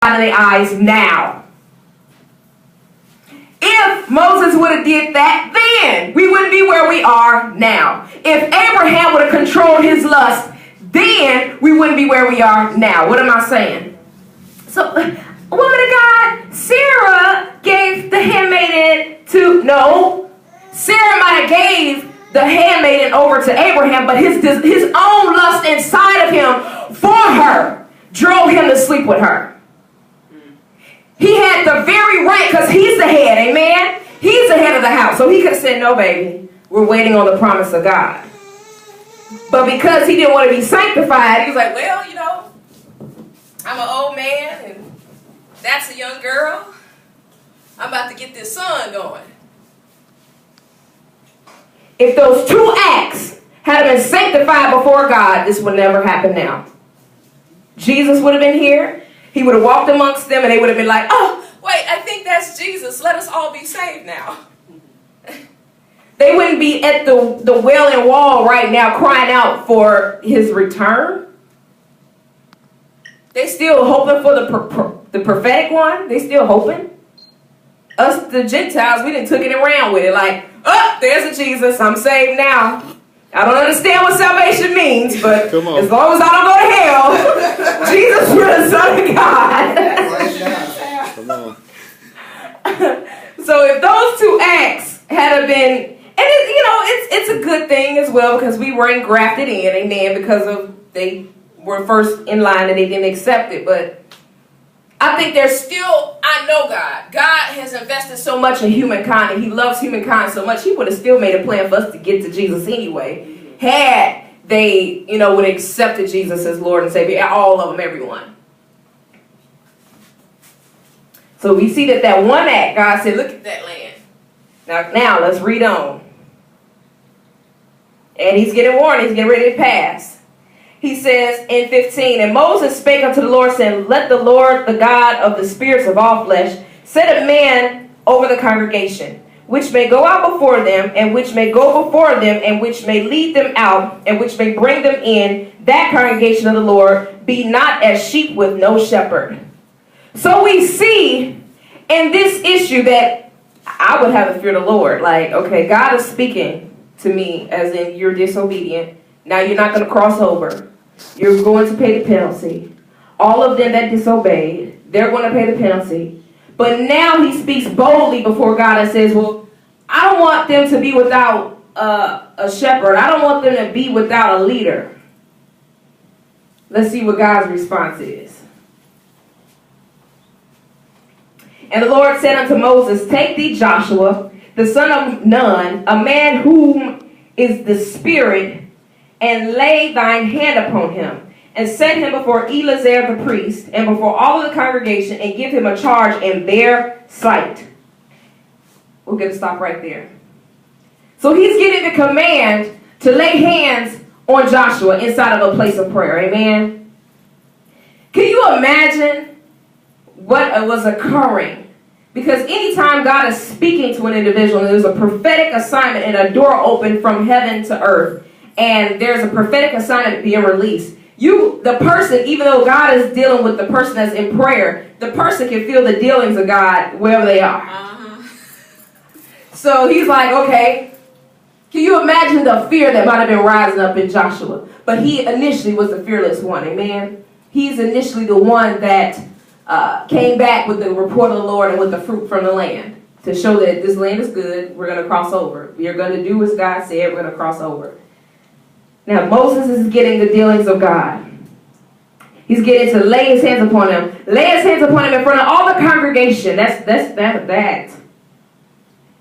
out of their eyes now. If Moses would have did that then, we wouldn't be where we are now. If Abraham would have controlled his lust, then we wouldn't be where we are now. What am I saying? So, woman of God, Sarah gave the handmaiden to, no, Sarah might have gave the handmaiden over to Abraham, but his own lust inside of him for her drove him to sleep with her. He had the very right, because he's the head, amen? He's the head of the house. So he could have said, no, baby, we're waiting on the promise of God. But because he didn't want to be sanctified, he was like, well, you know, I'm an old man, and that's a young girl. I'm about to get this son going. If those two acts had been sanctified before God, this would never happen now. Jesus would have been here. He would have walked amongst them, and they would have been like, oh, wait, I think that's Jesus. Let us all be saved now. They wouldn't be at the Wailing Wall right now crying out for his return. They still hoping for the prophetic one. They still hoping. Us, the Gentiles, we done took it and ran with it. Like, oh, there's a Jesus. I'm saved now. I don't understand what salvation means, but as long as I don't go to hell, Jesus is the Son of God. Come on. So if those two acts had been, and it's a good thing as well, because we were engrafted in, amen, because they were first in line and they didn't accept it. But I think there's still, I know God. God has invested so much in humankind, and he loves humankind so much, he would have still made a plan for us to get to Jesus anyway, had they, would have accepted Jesus as Lord and Savior, all of them, everyone. So we see that one act, God said, look at that land. Now let's read on. And he's getting warned, he's getting ready to pass. He says in 15, and Moses spake unto the Lord, saying, let the Lord, the God of the spirits of all flesh, set a man over the congregation, which may go out before them, and which may go before them, and which may lead them out, and which may bring them in. That congregation of the Lord be not as sheep with no shepherd. So we see in this issue that I would have the fear of the Lord. Like, okay, God is speaking to me as in you're disobedient. Now you're not going to cross over. You're going to pay the penalty. All of them that disobeyed, they're going to pay the penalty. But now he speaks boldly before God and says, well, I don't want them to be without a shepherd. I don't want them to be without a leader. Let's see what God's response is. And the Lord said unto Moses, take thee Joshua, the son of Nun, a man whom is the Spirit, and lay thine hand upon him, and set him before Eleazar the priest, and before all of the congregation, and give him a charge in their sight. We're going to stop right there. So he's getting the command to lay hands on Joshua inside of a place of prayer. Amen. Can you imagine what was occurring? Because anytime God is speaking to an individual, and there's a prophetic assignment and a door open from heaven to earth, and there's a prophetic assignment being released, the person, even though God is dealing with the person that's in prayer, the person can feel the dealings of God wherever they are. So he's like, okay, can you imagine the fear that might have been rising up in Joshua? But he initially was the fearless one, amen? He's initially the one that came back with the report of the Lord and with the fruit from the land to show that this land is good. We're going to cross over. We are going to do as God said. We're going to cross over. Now, Moses is getting the dealings of God. He's getting to lay his hands upon him. Lay his hands upon him in front of all the congregation. That's that.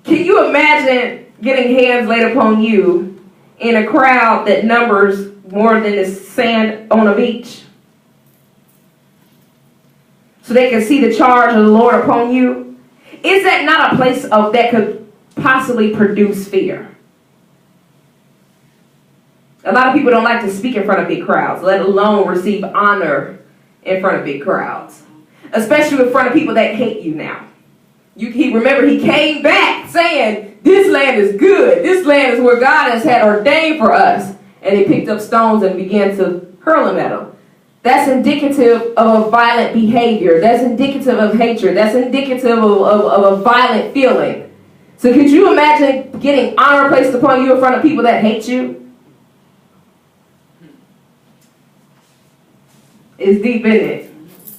Can you imagine getting hands laid upon you in a crowd that numbers more than the sand on a beach? So they can see the charge of the Lord upon you? Is that not a place that could possibly produce fear? A lot of people don't like to speak in front of big crowds, let alone receive honor in front of big crowds. Especially in front of people that hate you now. Remember, he came back saying, this land is good. This land is where God has had ordained for us. And they picked up stones and began to hurl them at him. That's indicative of a violent behavior. That's indicative of hatred. That's indicative of a violent feeling. So could you imagine getting honor placed upon you in front of people that hate you? It's deep, isn't it?